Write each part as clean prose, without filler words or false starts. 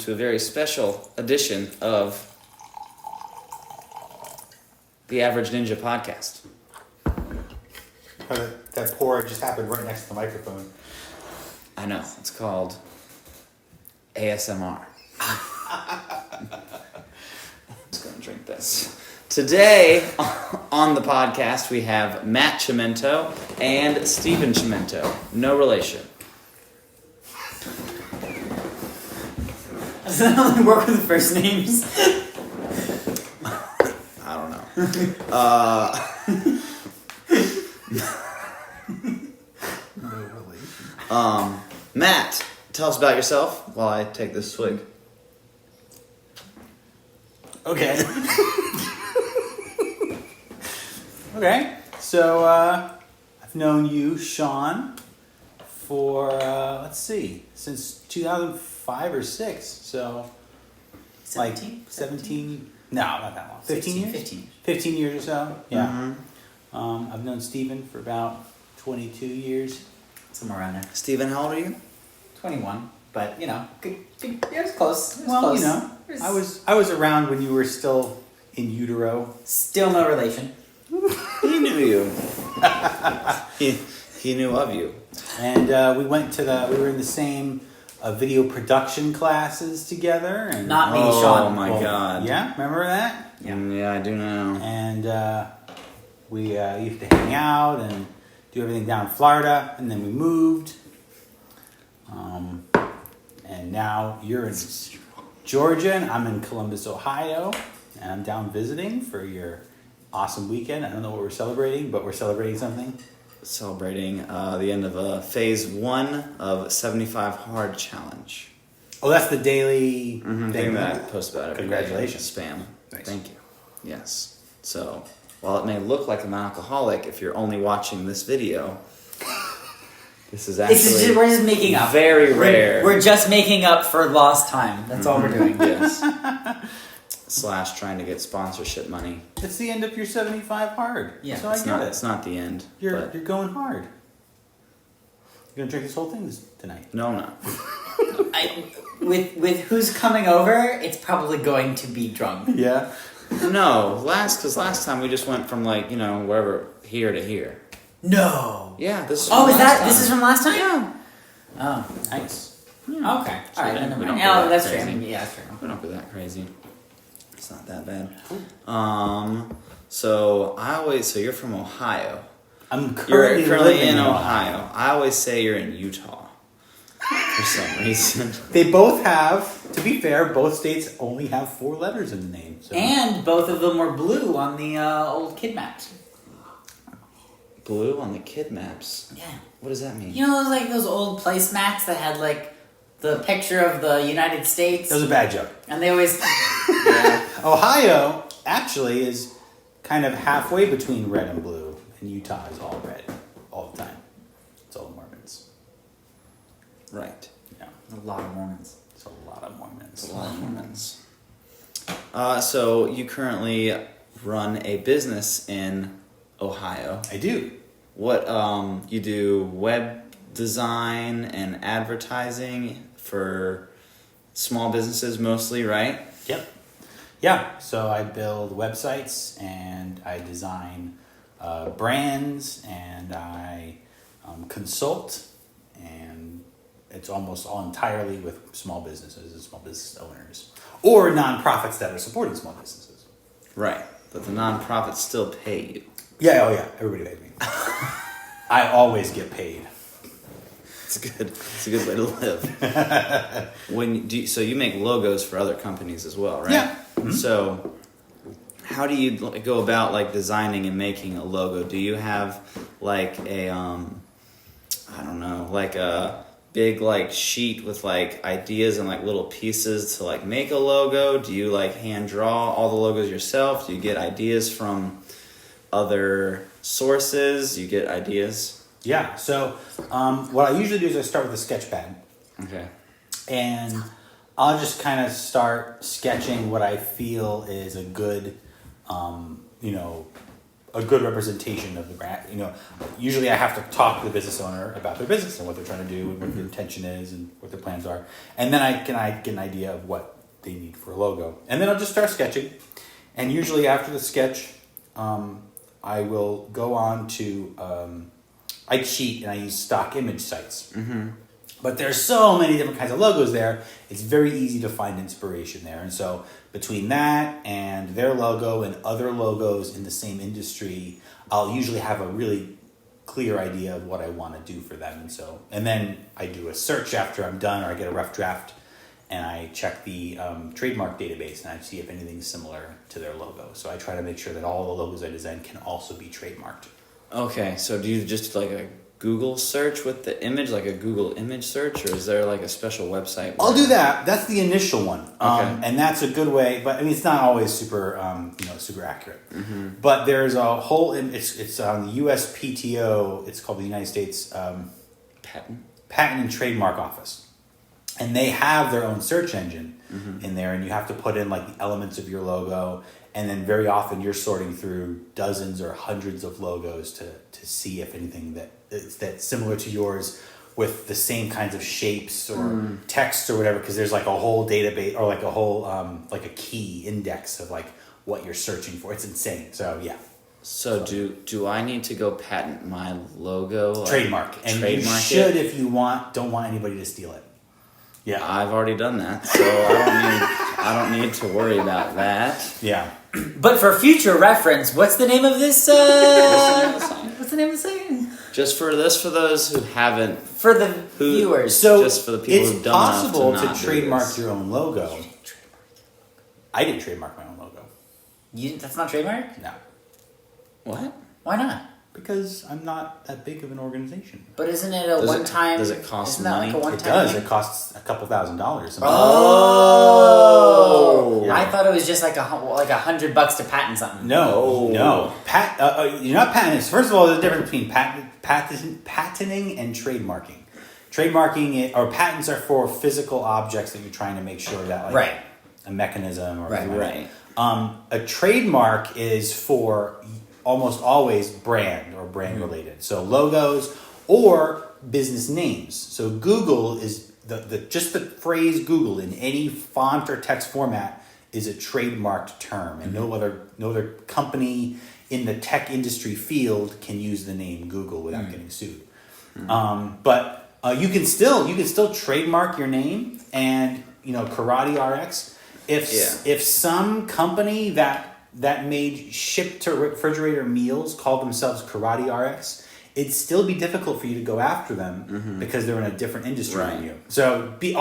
to a very special edition of the Average Ninja Podcast. That pour just happened right next to the microphone. I know. It's called ASMR. Just gonna drink this. Today on the podcast we have Matt Chimento and Steven Chimento. No relation. Does that only work with the first names? I don't know. No relation. Matt, tell us about yourself while I take this swig. Okay. Okay. So I've known you, Sean, for since 2005 or 6. So 17? like 17. No, not that long. 15 years. 15. 15 years or so. Yeah. Mm-hmm. I've known Steven for about 22 years. Somewhere around there. Steven, how old are you? 21. But, it was close. It was Well, close. I was around when you were still in utero. Still no relation. He knew you. he knew of you. And we were in the same video production classes together. And Not me, Oh Sean. my God. Yeah, remember that? Yeah, I do know. And we used to hang out and do everything down in Florida, and then we moved. And now you're in Georgia, and I'm in Columbus, Ohio, and I'm down visiting for your awesome weekend. I don't know what we're celebrating, but we're celebrating something. Celebrating the end of phase 1 of 75 Hard Challenge. Oh, that's the daily Thing that I post about every day. Congratulations. Spam. Nice. Thank you. Yes. So, while it may look like I'm an alcoholic, if you're only watching this video, this is actually We're just making up. very rare. We're just making up for lost time. That's all we're doing. Yes. / trying to get sponsorship money. It's the end of your 75 hard. Yeah, so I get it. It's not the end. You're but going hard. You're gonna drink this whole thing tonight. no. With who's coming over, it's probably going to be drunk. Yeah. No, because last time we just went from wherever here to here. No. Yeah, this is. Oh, from is last that? This time. is from last time? Yeah. Oh. Nice. Okay. All right. Then never we mind. don't go Oh, that's that fair. crazy. Yeah, that's fair. We don't go that crazy. It's not that bad. So you're from Ohio. I'm You're currently currently living in Ohio. I always say you're in Utah. For some reason. They both have, to be fair, both states only have 4 letters in the name. So. And both of them were blue on the old kid maps. Blue on the kid maps. Yeah. What does that mean? You know those old place mats that had the picture of the United States? That was a bad joke. And they always... Yeah. Ohio actually is kind of halfway between red and blue, and Utah is all red all the time. It's all Mormons. Right. Yeah, A lot of Mormons. it's a lot of Mormons. It's a lot of Mormons. So you currently run a business in Ohio. I do. What you do web design and advertising for small businesses mostly, right? Yep. Yeah, so I build websites and I design brands and I consult, and it's almost all entirely with small businesses and small business owners or nonprofits that are supporting small businesses. Right. But the nonprofits still pay you. Yeah, oh yeah, everybody pays me. I always get paid. It's good. It's a good way to live. So you make logos for other companies as well, right? Yeah. Mm-hmm. So how do you go about designing and making a logo? Do you have a big sheet with ideas and little pieces to make a logo? Do you hand draw all the logos yourself? Do you get ideas from other sources? You get ideas? Yeah, so what I usually do is I start with a sketch pad. Okay. And I'll just kind of start sketching what I feel is a good, a good representation of the brand. You know, usually I have to talk to the business owner about their business and what they're trying to do and what the intention is and what their plans are. And then I get an idea of what they need for a logo. And then I'll just start sketching. And usually after the sketch, I will go on to, I cheat and I use stock image sites. Mm-hmm. But there's so many different kinds of logos there. It's very easy to find inspiration there. And so between that and their logo and other logos in the same industry, I'll usually have a really clear idea of what I want to do for them. And then I do a search after I'm done, or I get a rough draft and I check the trademark database and I see if anything's similar to their logo. So I try to make sure that all the logos I design can also be trademarked. Okay, so do you just like a Google search with the image, like a Google image search, or is there like a special website? I'll do that. That's the initial one, Okay. And that's a good way. But I mean, it's not always super, super accurate. Mm-hmm. But there's a whole. It's on the USPTO. It's called the United States Patent and Trademark Office, and they have their own search engine in there, and you have to put in like the elements of your logo. And then very often you're sorting through dozens or hundreds of logos to see if anything that's similar to yours with the same kinds of shapes or text or whatever, because there's like a whole database or like a whole like a key index of like what you're searching for. It's insane. So yeah. So do I need to go patent my logo? Trademark. And you should if you don't want anybody to steal it. Yeah. I've already done that, so I don't need to worry about that. Yeah. But for future reference, what's the name of this? What's the name of the site? Just for those who haven't, For the viewers. So just for the people who it's don't possible enough to not do trademark this. your own logo. I didn't trademark my own logo. That's not trademark? No. What? Why not? Because I'm not that big of an organization. But isn't it a one-time? Does it cost isn't that money? Like a It one-time does. thing? It costs a couple $1,000s. Oh, Yeah. I thought it was just like $100 to patent something. No. You're not patenting. First of all, there's a difference between patenting and trademarking. Or patents are for physical objects that you're trying to make sure that like Right. a mechanism or Right. Right. A trademark is for almost always brand or brand related. So logos or business names. So Google is just the phrase Google in any font or text format is a trademarked term, and no other company in the tech industry field can use the name Google without getting sued. But you can still trademark your name, and Karate RX. If some company that made ship to refrigerator meals called themselves Karate RX, it'd still be difficult for you to go after them because they're in a different industry than you. So be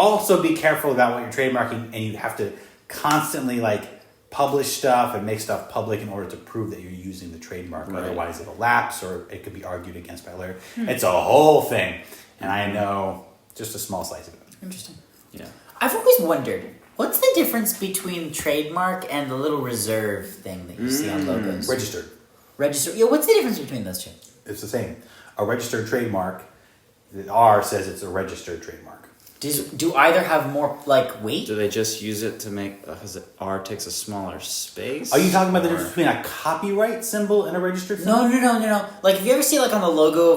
careful about what you're trademarking, and you have to constantly like publish stuff and make stuff public in order to prove that you're using the trademark. Right. Otherwise it'll lapse or it could be argued against by a lawyer. It's a whole thing, and I know just a small slice of it. Interesting. Yeah. I've always wondered, what's the difference between trademark and the little reserve thing that you see on logos? Registered. Register. Yeah, what's the difference between those two? It's the same. A registered trademark, the R says it's a registered trademark. Do either have more weight? Do they just use it to make because R takes a smaller space? Are you talking about the difference between a copyright symbol and a registered symbol? No. Like, if you ever see on the logo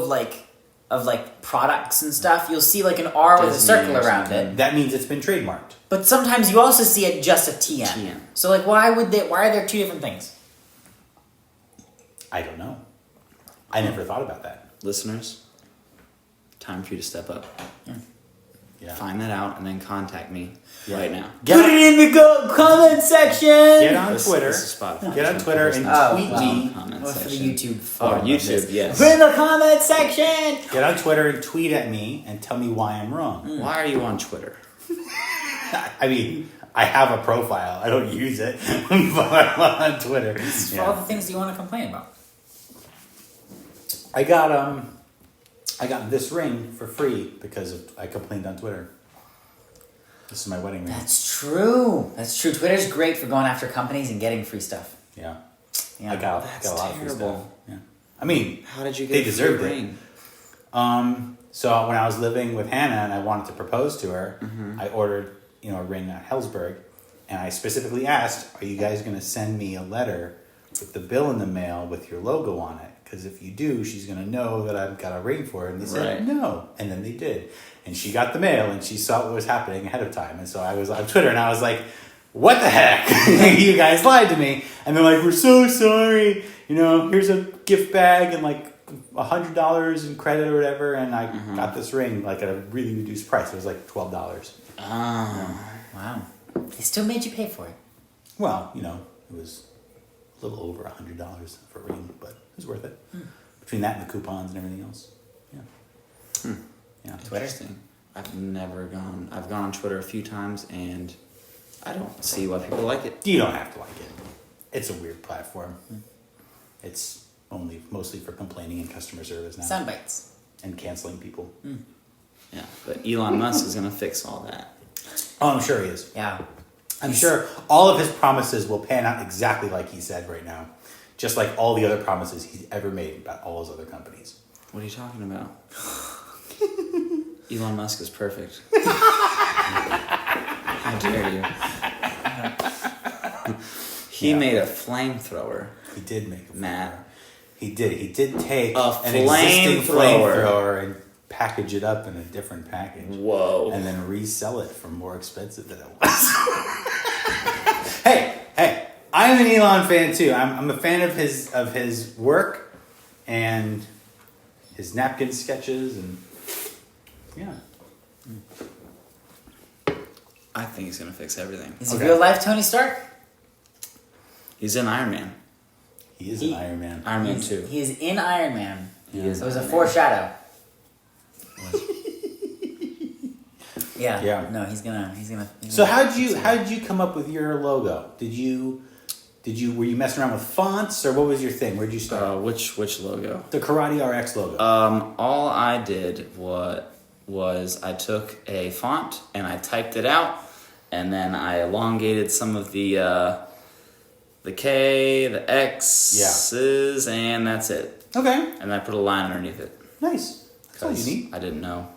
of products and stuff, you'll see an R with a Disney circle or around something. it. That means it's been trademarked. But sometimes you also see it just a TM. TM. So why are there two different things? I don't know. I never thought about that. Listeners, time for you to step up. Yeah. Find that out and then contact me right now. Put it in the comment section. Get on Twitter. This is Spotify. Get on Twitter and tweet me. Comment For the section. YouTube. Oh, form of YouTube, this. yes. Put it in the comment section. Get on Twitter and tweet at me and tell me why I'm wrong. Why are you on Twitter? I mean, I have a profile. I don't use it, but I'm on Twitter. For all the things you want to complain about. I got this ring for free because I complained on Twitter. This is my wedding ring. That's true. Twitter's great for going after companies and getting free stuff. Yeah. Yeah. I got That's a lot of free stuff. terrible. Yeah. I mean, How did you get they a free deserved it. ring? So when I was living with Hannah and I wanted to propose to her, I ordered, a ring at Hellsberg, and I specifically asked, "Are you guys going to send me a letter with the bill in the mail with your logo on it. Because if you do, she's going to know that I've got a ring for it. And they said, no. And then they did. And she got the mail and she saw what was happening ahead of time. And so I was on Twitter and I was like, what the heck? You guys lied to me. And they're like, we're so sorry. You know, here's a gift bag and like $100 in credit or whatever. And I got this ring like at a really reduced price. It was like $12. Oh, wow. They still made you pay for it. Well, you know, it was a little over $100 for a ring, but it was worth it. Between that and the coupons and everything else. Yeah. Yeah. Twitter? Interesting. I've gone on Twitter a few times and I don't see why people like it. You don't have to like it. It's a weird platform. It's mostly for complaining and customer service now. Sound bites. And canceling people. Yeah, but Elon Musk is going to fix all that. Oh, I'm sure he is. Yeah. I'm sure all of his promises will pan out exactly like he said right now. Just like all the other promises he's ever made about all his other companies. What are you talking about? Elon Musk is perfect. How dare you? He made a flamethrower. He did make a Matt. flamethrower. He did. He did take A an existing flamethrower. flamethrower and package it up in a different package. Whoa. And then resell it for more expensive than it was. Hey, I'm an Elon fan too. I'm a fan of his work and his napkin sketches and yeah. I think he's going to fix everything. Is he real life Tony Stark? He's in Iron Man. He is an Iron Man. Iron Man 2. He is in Iron Man. He is It was a Iron Man. foreshadow. Yeah. Yeah. No, he's gonna. So how'd you come up with your logo? Were you messing around with fonts or what was your thing? Where'd you start? Which logo? The Karate RX logo. All I did was I took a font and I typed it out, and then I elongated some of the K, the X's, and that's it. Okay. And I put a line underneath it. Nice. That's all you 'Cause need. I didn't know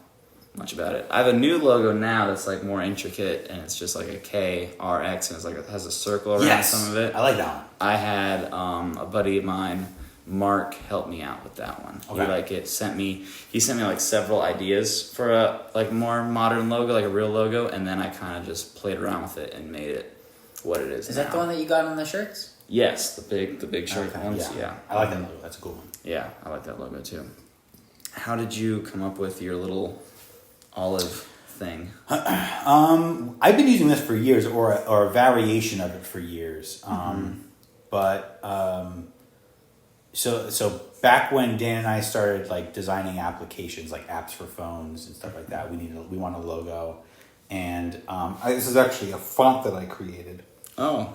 much about it. I have a new logo now that's like more intricate, and it's just like a K, R, X, and it's like it has a circle around some of it. I like that one. I had a buddy of mine, Mark, help me out with that one. Okay. He sent me like several ideas for a like more modern logo, like a real logo, and then I kind of just played around with it and made it what it is. Is that the one that you got on the shirts? Yes, the big shirt Okay, ones. Yeah, I like that logo. That's a cool one. Yeah, I like that logo too. How did you come up with your little olive thing? I've been using this for years, or a variation of it for years. So back when Dan and I started like designing applications, like apps for phones and stuff like that, we want a logo, and this is actually a font that I created. Oh,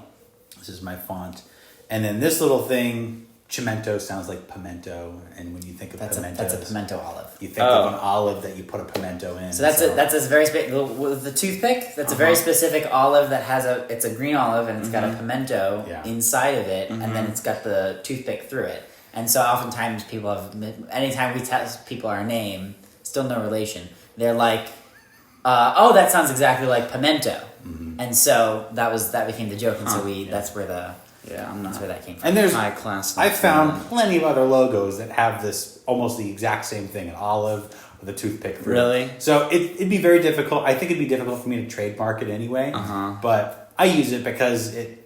This is my font, and then this little thing. Chimento sounds like pimento, and when you think of That's pimentos, a pimento olive. you think of an olive that you put a pimento in. So that's a very with the toothpick. That's a very specific olive that has it's a green olive and it's got a pimento inside of it, and then it's got the toothpick through it. And so oftentimes anytime we tell people our name, still no relation, they're like, "Oh, that sounds exactly like pimento," and so that became the joke, and so that's where that's where that came from. And there's high class. I've found plenty of other logos that have this almost the exact same thing, an olive with a toothpick through it. Really? So it'd be very difficult. I think it'd be difficult for me to trademark it anyway. But I use it because it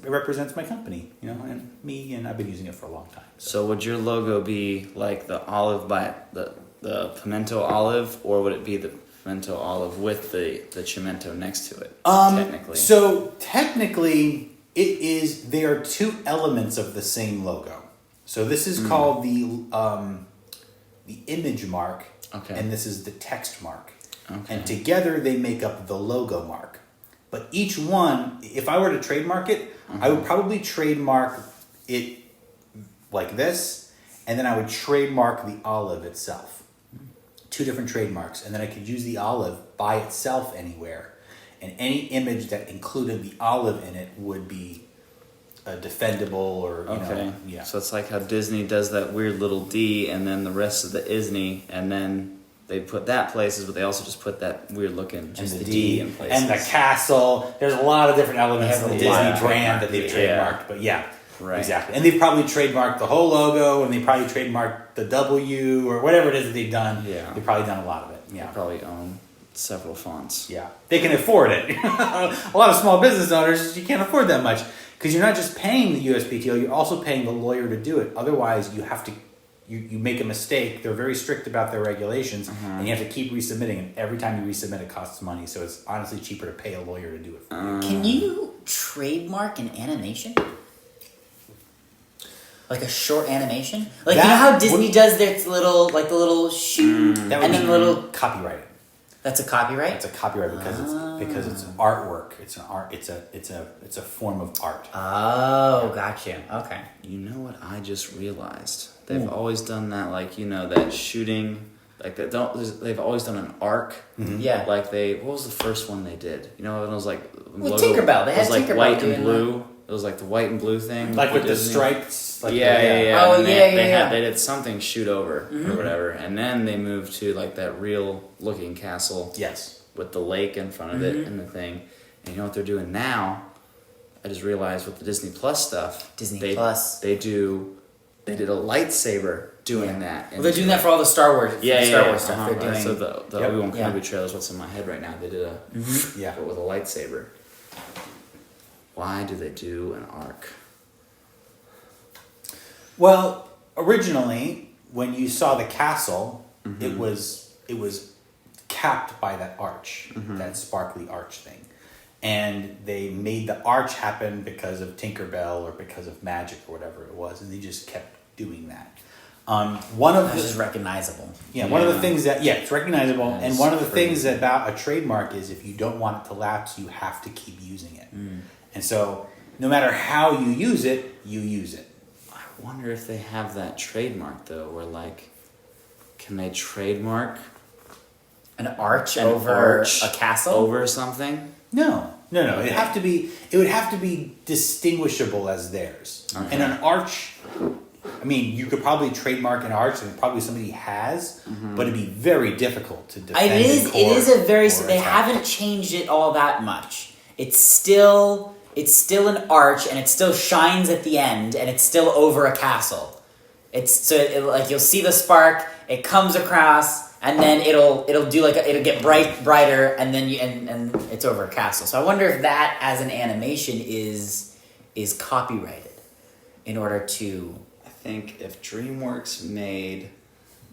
represents my company, and me, and I've been using it for a long time. So would your logo be like the olive by the pimento olive, or would it be the pimento olive with the Chimento next to it? Technically. So technically, they are two elements of the same logo. So this is called the image mark, and this is the text mark. Okay. And together they make up the logo mark. But each one, if I were to trademark it, I would probably trademark it like this, and then I would trademark the olive itself. Two different trademarks, and then I could use the olive by itself anywhere. And any image that included the olive in it would be defendable or, yeah. So it's like how Disney does that weird little D and then the rest of the Isney, and then they put that places, but they also just put that weird looking, just the D in places. And the castle. There's a lot of different elements of the Disney brand that they've Yeah. trademarked. But yeah. Right. Exactly. And they've probably trademarked the whole logo, and they probably trademarked the W or whatever it is that they've done. Yeah. They've probably done a lot of it. Yeah. They probably own several fonts. Yeah. They can afford it. A lot of small business owners, you can't afford that much. Because you're not just paying the USPTO, you're also paying the lawyer to do it. Otherwise, you have to, you make a mistake. They're very strict about their regulations, and you have to keep resubmitting. And every time you resubmit, it costs money. So it's honestly cheaper to pay a lawyer to do it for you. Can you trademark an animation? Like a short animation? Like, you know how Disney does their little, like the little shoot, and then the little... Copyrighted. That's a copyright? It's a copyright because it's artwork. It's an art. It's a form of art. Oh, gotcha. Okay. You know what I just realized? They've always done that, like, you know, that shooting, like that. They've always done an arc. Mm-hmm. Yeah. Like what was the first one they did? You know, it was like Well, Tinkerbell. They had it was like Tinkerbell white doing and blue. It was like the white and blue thing, Like with the Disney. stripes. Like Yeah. Oh, And yeah. They did something shoot over or whatever, and then they moved to like that real looking castle. Yes. With the lake in front of it and the thing. And you know what they're doing now? I just realized with the Disney Plus stuff. Plus. They did a lightsaber doing that. Well, they're doing that for all the Star Wars. Star Wars stuff. Uh-huh. They're doing. So the Yep. Obi-Wan Kenobi trailer is what's in my head right now. They did a but with a lightsaber. Why do they do an arc? Well, originally, when you saw the castle, it was capped by that arch, that sparkly arch thing. And they made the arch happen because of Tinkerbell or because of magic or whatever it was, and they just kept doing that. One of This is recognizable. one of the things that it's recognizable, That and is one of the crazy. things about a trademark is if you don't want it to lapse, you have to keep using it. And so, no matter how you use it, you use it. I wonder if they have that trademark though, where like, can they trademark An arch an over arch a castle? over something? No. It would have to be distinguishable as theirs. Okay. And an arch, I mean, you could probably trademark an arch, and probably somebody has, but it'd be very difficult to defend. It is. in It court is a very. or They attack. haven't changed it all that much. It's still an arch, and it still shines at the end, and it's still over a castle. Like you'll see the spark. It comes across, and then it'll do it'll get brighter, and then and it's over a castle. So I wonder if that as an animation is copyrighted in order to. I think if DreamWorks made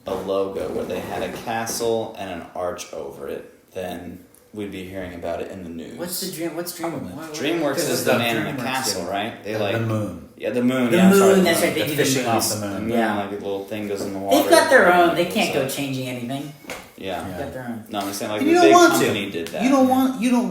a logo where they had a castle and an arch over it, then we'd be hearing about it in the news. What's DreamWorks? DreamWorks is the man in the DreamWorks, castle, yeah. right? They The moon. Yeah, the moon. The yeah, moon, sorry, that's the right, they moon. do the fishing moon. off the The moon. moon, Yeah. like a little thing goes in the water. They've got their own. They So- can't go changing anything. Yeah. They've got their own. No, I'm saying like And the you big don't want company to. did that. You don't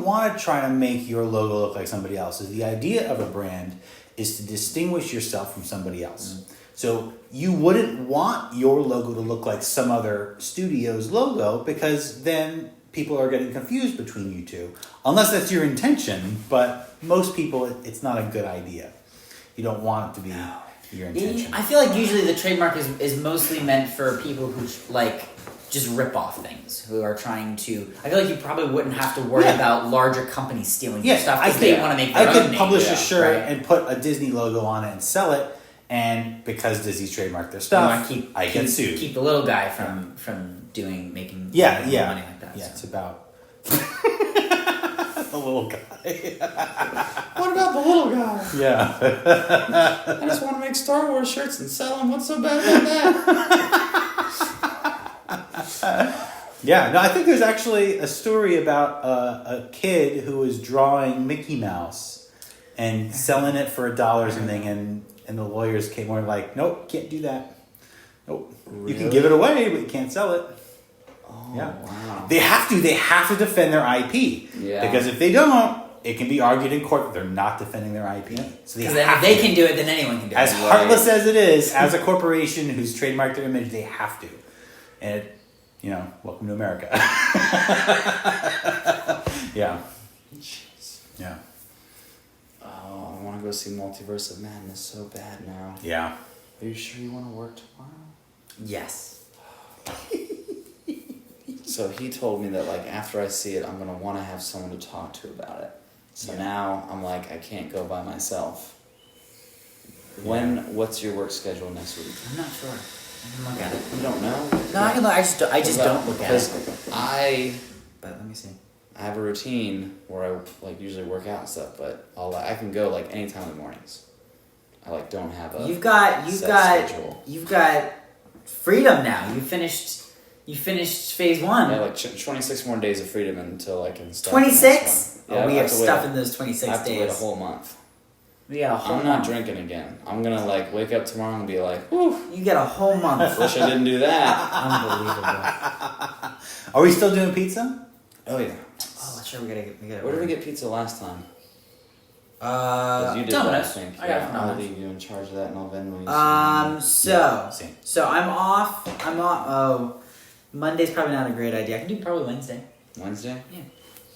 want to try to make your logo look like somebody else's. The idea of a brand is to distinguish yourself from somebody else. So you wouldn't want your logo to look like some other studio's logo, because then people are getting confused between you two. Unless that's your intention, but most people, it's not a good idea. You don't want it to be your intention. I feel like usually the trademark is mostly meant for people who like just rip off things, who are trying to. I feel like you probably wouldn't have to worry about larger companies stealing your stuff if they want to make their I own could name. publish yeah, a shirt right. and put a Disney logo on it and sell it, and because Disney's trademarked their You stuff, wanna I get sued. Keep the little guy from making money Yeah. like that. Yeah, so. it's about the little guy. What about the little guy? Yeah. I just want to make Star Wars shirts and sell them. What's so bad about that? Yeah, no, I think there's actually a story about a kid who was drawing Mickey Mouse and selling it for $1 something, and the lawyers came over like, nope, can't do that. Nope. You can Really? give it away, but you can't sell it. Oh, Yeah. wow. They have to defend their IP. Yeah. Because if they don't, it can be argued in court that they're not defending their IP. So they Because have if they to. can do it, then anyone can do As it. heartless as it is, as a corporation who's trademarked their image, they have to. And, welcome to America. Yeah. Jeez. Yeah. Oh, I want to go see Multiverse of Madness so bad now. Yeah. Are you sure you want to work tomorrow? Yes. So he told me that like after I see it, I'm gonna want to have someone to talk to about it. So now I'm like, I can't go by myself. What's your work schedule next week? I'm not sure. I can look at it. You don't know? No, I can look. I just don't look at it. But let me see. I have a routine where I like usually work out and stuff, but I can go like anytime in the mornings. I like don't have a You've got schedule. You've got freedom now. You finished phase 1. Yeah, like 26 more days of freedom until I can start. 26? Yeah, we have stuff in those 26 days. I have to wait a whole month. We got a whole I'm not drinking again. I'm gonna like wake up tomorrow and be like, whew. You get a whole month. Wish I didn't do that. Unbelievable. Are we still doing pizza? Oh yeah. Oh, sure. We gotta. Where did we get pizza last time? You did Domino's. that, I think. I got it from I'll Domino's. leave you in charge of that, and I'll Venmo you. So I'm off. Oh, Monday's probably not a great idea. I can do probably Wednesday. Wednesday? Yeah.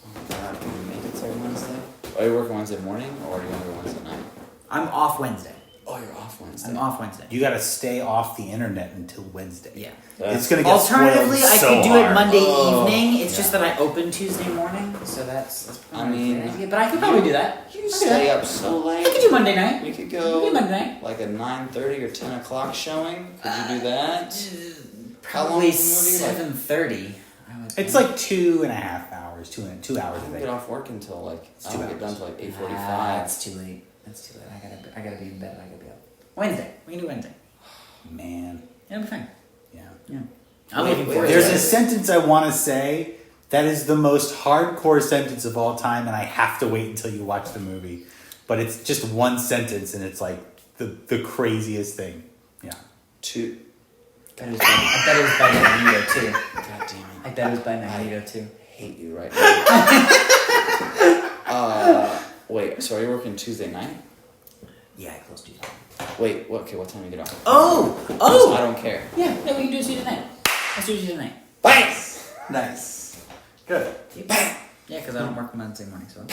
Oh my God, can you make it till Wednesday? Are you working Wednesday morning or are you going to go Wednesday night? I'm off Wednesday. Oh, you're off Wednesday. I'm off Wednesday. You got to stay off the internet until Wednesday. Yeah. It's going to get Alternatively, spoiled I so could do it hard. Monday evening. It's just that I open Tuesday morning, so that's probably a great idea. But I could probably do that. You stay up so late. I could do Monday night. We could We go could do Monday night. like a 9:30 or 10 o'clock showing. Could you do that? How long Probably is the movie? 7:30. It's like 2.5 hours, 2 hours I a don't day. get off work until like I don't get done till like 8:45. That's too late. That's too late. I gotta be in bed. I gotta be up. Wednesday. We can do Wednesday. Man. It'll be fine. Yeah. I'm looking forward to There's it. a sentence I want to say that is the most hardcore sentence of all time, and I have to wait until you watch the movie. But it's just one sentence, and it's like the craziest thing. Yeah. I bet it was by Magneto too. God damn it. I bet it was by Magneto too. I hate you right now. Wait, so are you working Tuesday night? Yeah, I close Tuesday. Wait, okay, what time do you get off? Oh! I don't care. Yeah, we can do it Tuesday night. Let's do it Tuesday night. Bang! Nice. Good. Bang! Yeah, because I don't work Wednesday morning, so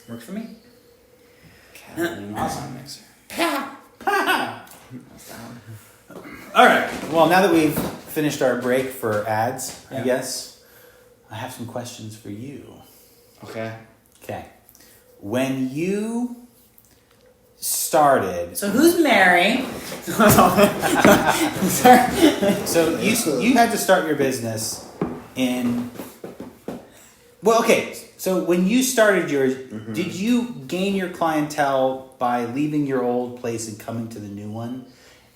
works for me. Awesome mixer. All right. Well, now that we've finished our break for ads, I Yeah. guess I have some questions for you. Okay. Okay. When you started, So who's Mary? so you had to start your business in. Well, okay. So when you started yours, did you gain your clientele by leaving your old place and coming to the new one,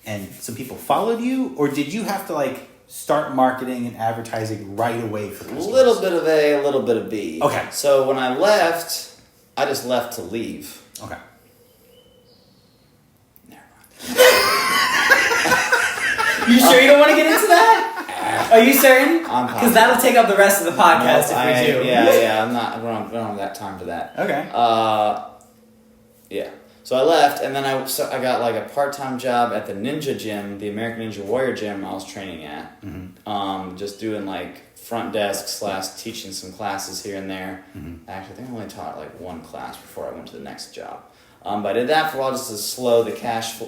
and some people followed you, or did you have to like start marketing and advertising right away for A customers? little bit of A, a little bit of B. Okay. So when I left, I just left to leave. Okay. Never mind. You sure you don't want to get into that? Are you certain? I'm Because that'll take up the rest of the podcast if we do. Yeah, I'm not. We don't have that time for that. Okay. Yeah. So I left, and then I got like a part-time job at the Ninja Gym, the American Ninja Warrior Gym I was training at. Just doing like front desk / teaching some classes here and there. Actually, I think I only taught like one class before I went to the next job. But I did that for a while just to slow the cash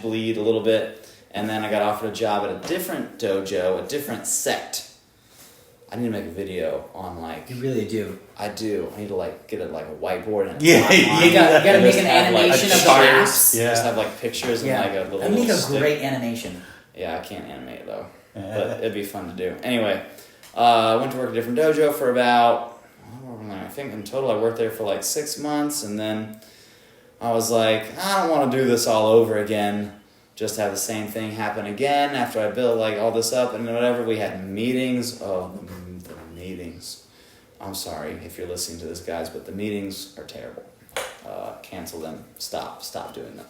bleed a little bit. And then I got offered a job at a different dojo, a different sect. I need to make a video on like. You really do. I do. I need to like get a whiteboard and Yeah, You gotta make an animation of the maps. Yeah. Just have like pictures and like a little. I make a stick. great animation. Yeah, I can't animate it though, but it'd be fun to do. Anyway, I went to work at a different dojo for about. I think in total I worked there for like 6 months, and then I was like, I don't want to do this all over again. Just have the same thing happen again after I built like all this up and whatever. We had meetings. Oh, the meetings. I'm sorry if you're listening to this, guys, but the meetings are terrible. Cancel them. Stop doing them.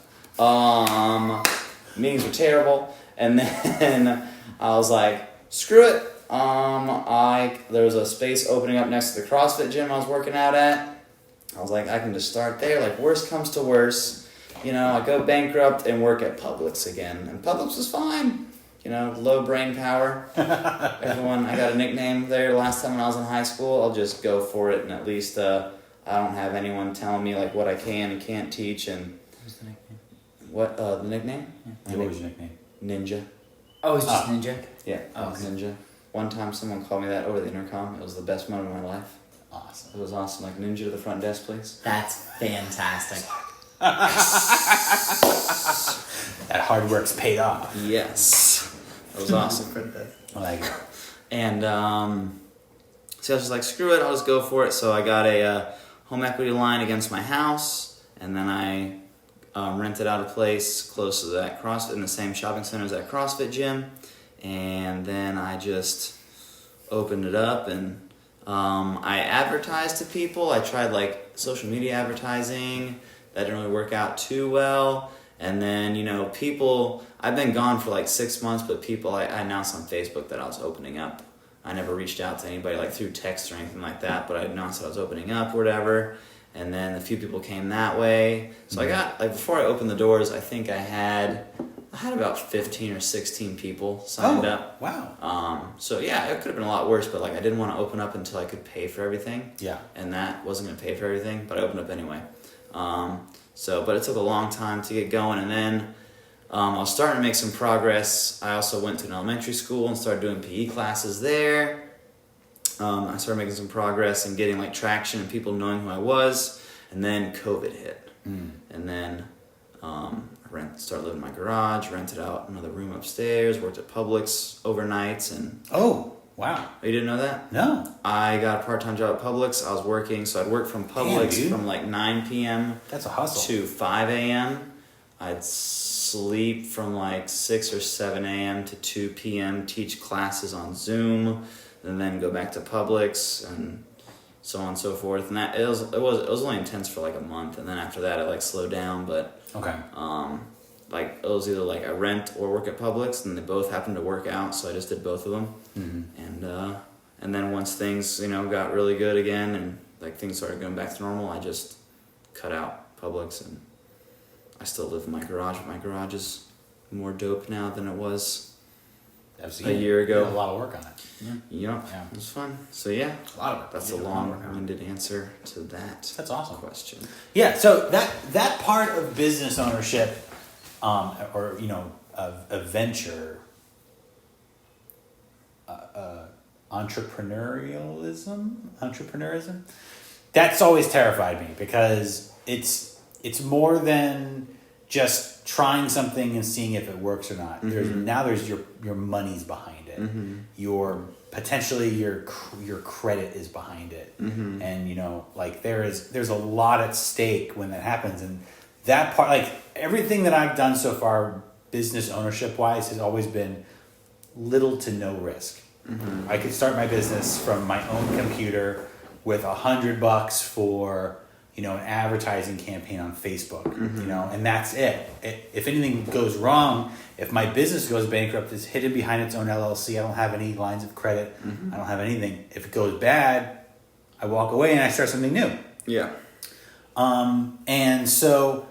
Meetings were terrible, and then I was like, screw it. There was a space opening up next to the CrossFit gym I was working out at. I was like, I can just start there. Like, worst comes to worst. I go bankrupt and work at Publix again. And Publix was fine. Low brain power. Everyone, I got a nickname there last time when I was in high school. I'll just go for it, and at least I don't have anyone telling me like what I can and can't teach. And What's the nickname? what the nickname? What was your nickname? Ninja. Oh, it's just Ninja? Yeah, Oh, it's okay. Ninja. One time someone called me that over the intercom. It was the best moment of my life. Awesome. It was awesome. Like, Ninja to the front desk, please. That's fantastic. That hard work's paid off. Yes. That was awesome. I like it. And so I was just like, screw it, I'll just go for it. So I got a home equity line against my house, and then I rented out a place close to that CrossFit, in the same shopping center as that CrossFit gym. And then I just opened it up, and I advertised to people. I tried like social media advertising. That didn't really work out too well. And then, people, I've been gone for like 6 months, but people, I announced on Facebook that I was opening up. I never reached out to anybody like through text or anything like that, but I announced that I was opening up or whatever. And then a few people came that way. So I got, like, before I opened the doors, I think I had about 15 or 16 people signed up. Wow. So yeah, it could have been a lot worse, but like I didn't want to open up until I could pay for everything. Yeah. And that wasn't going to pay for everything, but I opened up anyway. But it took a long time to get going, and then I was starting to make some progress. I also went to an elementary school and started doing PE classes there. I started making some progress and getting like traction and people knowing who I was, and then COVID hit. And then I started living in my garage, rented out another room upstairs, worked at Publix overnights, and Oh, wow. you didn't know that? No. I got a part-time job at Publix. I was working, so I'd work from Publix from like 9 p.m. That's a hustle. to 5 a.m. I'd sleep from like 6 or 7 a.m. to 2 p.m., teach classes on Zoom, and then go back to Publix, and so on and so forth. And that it was only intense for like a month, and then after that it like slowed down. But Okay. like it was either like I rent or work at Publix, and they both happened to work out, so I just did both of them. And then once things got really good again, and like things started going back to normal, I just cut out Publix, and I still live in my garage, but my garage is more dope now than it was a year ago. You did a lot of work on it. Yeah, it was fun. So yeah, A lot of work. that's a long-winded answer to that. That's awesome. Question. Yeah, so that part of business ownership, or a venture, entrepreneurism, that's always terrified me, because it's more than just trying something and seeing if it works or not. There's your money's behind it. Your potentially your credit is behind it, and like there's a lot at stake when that happens. And that part, like everything that I've done so far, business ownership wise, has always been little to no risk. I could start my business from my own computer with $100 for an advertising campaign on Facebook, and that's it. If anything goes wrong, if my business goes bankrupt, it's hidden behind its own LLC. I don't have any lines of credit. I don't have anything. If it goes bad, I walk away and I start something new. Yeah. And so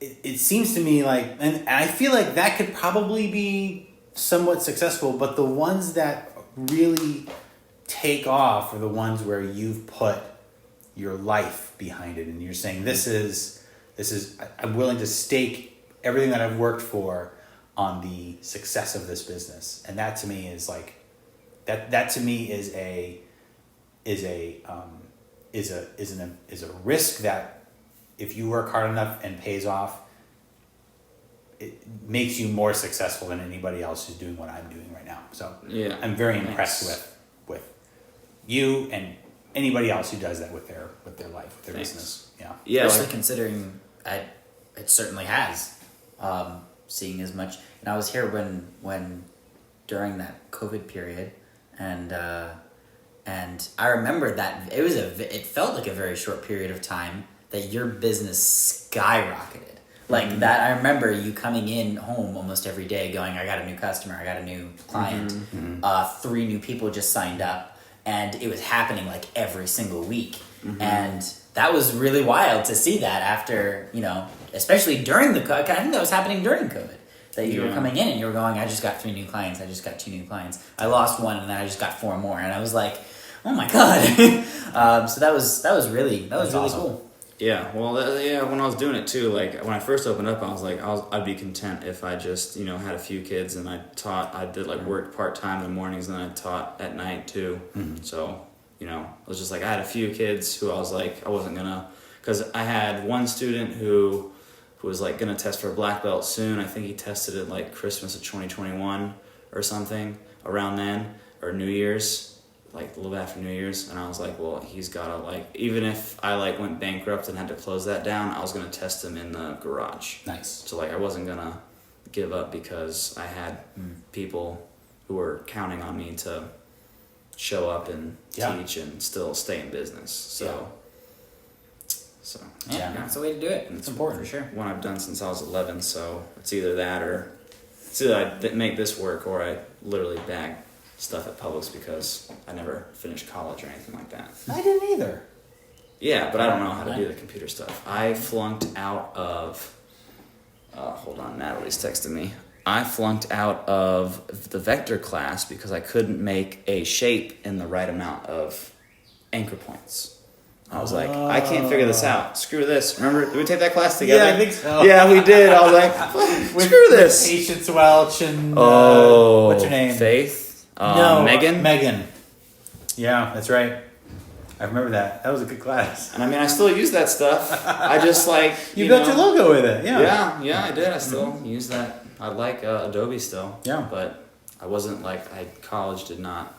it seems to me like, and I feel like that could probably be somewhat successful, but the ones that really take off are the ones where you've put your life behind it, and you're saying this is I'm willing to stake everything that I've worked for on the success of this business. And that to me is like that to me is a risk that if you work hard enough and pays off, it makes you more successful than anybody else who's doing what I'm doing right now. So yeah, I'm very impressed with you and anybody else who does that with their life, with their business. Yeah. Especially considering it certainly has, seeing as much. And I was here when during that COVID period, and I remember that it felt like a very short period of time that your business skyrocketed. Like that, I remember you coming in home almost every day going, I got a new customer, I got a new client, 3 new people just signed up, and it was happening like every single week. And that was really wild to see that after, especially during I think that was happening during COVID, that you were coming in and you were going, I just got 3 new clients, I just got 2 new clients, I lost 1 and then I just got 4 more, and I was like, oh my God. So that was really awesome. Cool. Yeah, well, when I was doing it too, like when I first opened up, I was like, I'd be content if I just, had a few kids and I did like work part-time in the mornings and then I taught at night too. So, I was just like, I had a few kids who I was like, I wasn't gonna, because I had one student who was like gonna test for a black belt soon. I think he tested it like Christmas of 2021 or something around then, or New Year's, like a little bit after New Year's. And I was like, well, he's gotta like, even if I like went bankrupt and had to close that down, I was gonna test him in the garage. Nice. So like I wasn't gonna give up because I had people who were counting on me to show up and teach and still stay in business. So yeah, that's the way to do it. And it's important for sure. One I've done since I was 11, so it's either that or it's either I make this work or I literally bag stuff at Publix because I never finished college or anything like that. I didn't either. Yeah, but I don't know how to do the computer stuff. I flunked out of hold on, Natalie's texting me. I flunked out of the vector class because I couldn't make a shape in the right amount of anchor points. I was like, I can't figure this out. Screw this. Remember, did we take that class together? Yeah, I think so. Yeah, we did. I was like, screw this. With Patience Welch and what's her name? Faith? No, Megan? Megan. Yeah, that's right. I remember that. That was a good class. And I mean, I still use that stuff. I just like, you built your logo with it. Yeah, I did. I still use that. I like Adobe still. Yeah. But I wasn't like, college did not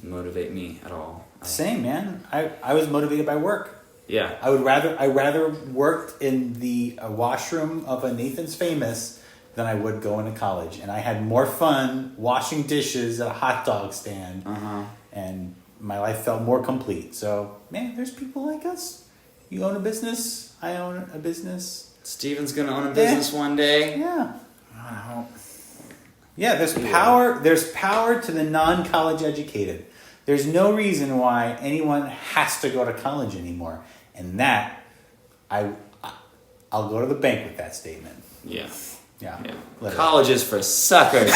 motivate me at all. Same, man. I was motivated by work. Yeah. I rather worked in the washroom of a Nathan's Famous than I would go into college. And I had more fun washing dishes at a hot dog stand. And my life felt more complete. So, man, there's people like us. You own a business. I own a business. Steven's going to own a business one day. Yeah. I hope. Yeah, there's power to the non-college educated. There's no reason why anyone has to go to college anymore. And that, I'll go to the bank with that statement. Yeah. Yeah. College is for suckers.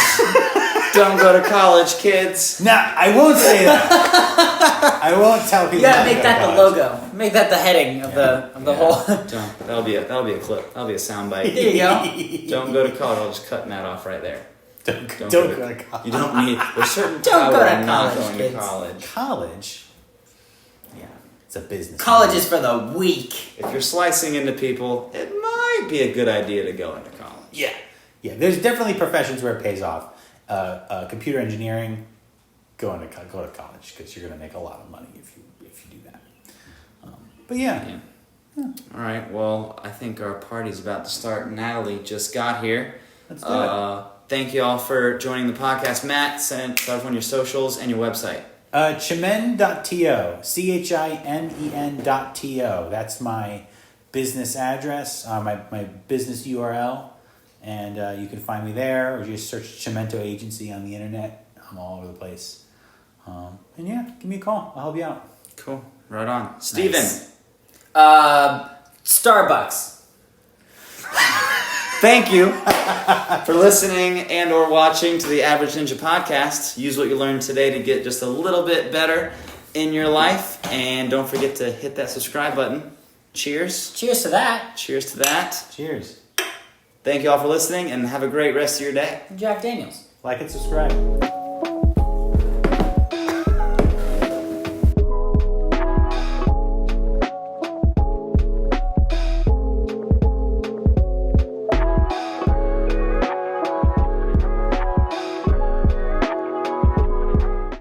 Don't go to college, kids. Nah, I won't say that. I won't tell people. You gotta make that the logo. Make that the heading of the whole. Don't. That'll be a clip. That'll be a soundbite. There you go. Don't go to college. I'll just cut Matt off right there. Don't go to college. You don't need. There's certain Don't go power to in not college, going kids. to college. College? Yeah, it's a business. College is for the weak. If you're slicing into people, it might be a good idea to go into college. Yeah. There's definitely professions where it pays off. Computer engineering, go to college because you're going to make a lot of money if you do that. But yeah. All right. Well, I think our party's about to start. Natalie just got here. Let's do it. Thank you all for joining the podcast. Matt, send it to everyone your socials and your website. Chimento. CHIMEN.to. That's my business address, my business URL. And you can find me there, or just search Chimento Agency on the internet. I'm all over the place. And yeah, give me a call. I'll help you out. Cool. Right on. Steven. Nice. Starbucks. Thank you for listening and or watching to the Average Ninja Podcast. Use what you learned today to get just a little bit better in your life. And don't forget to hit that subscribe button. Cheers. Cheers to that. Cheers to that. Cheers. Thank you all for listening and have a great rest of your day. Jack Daniels. Like and subscribe.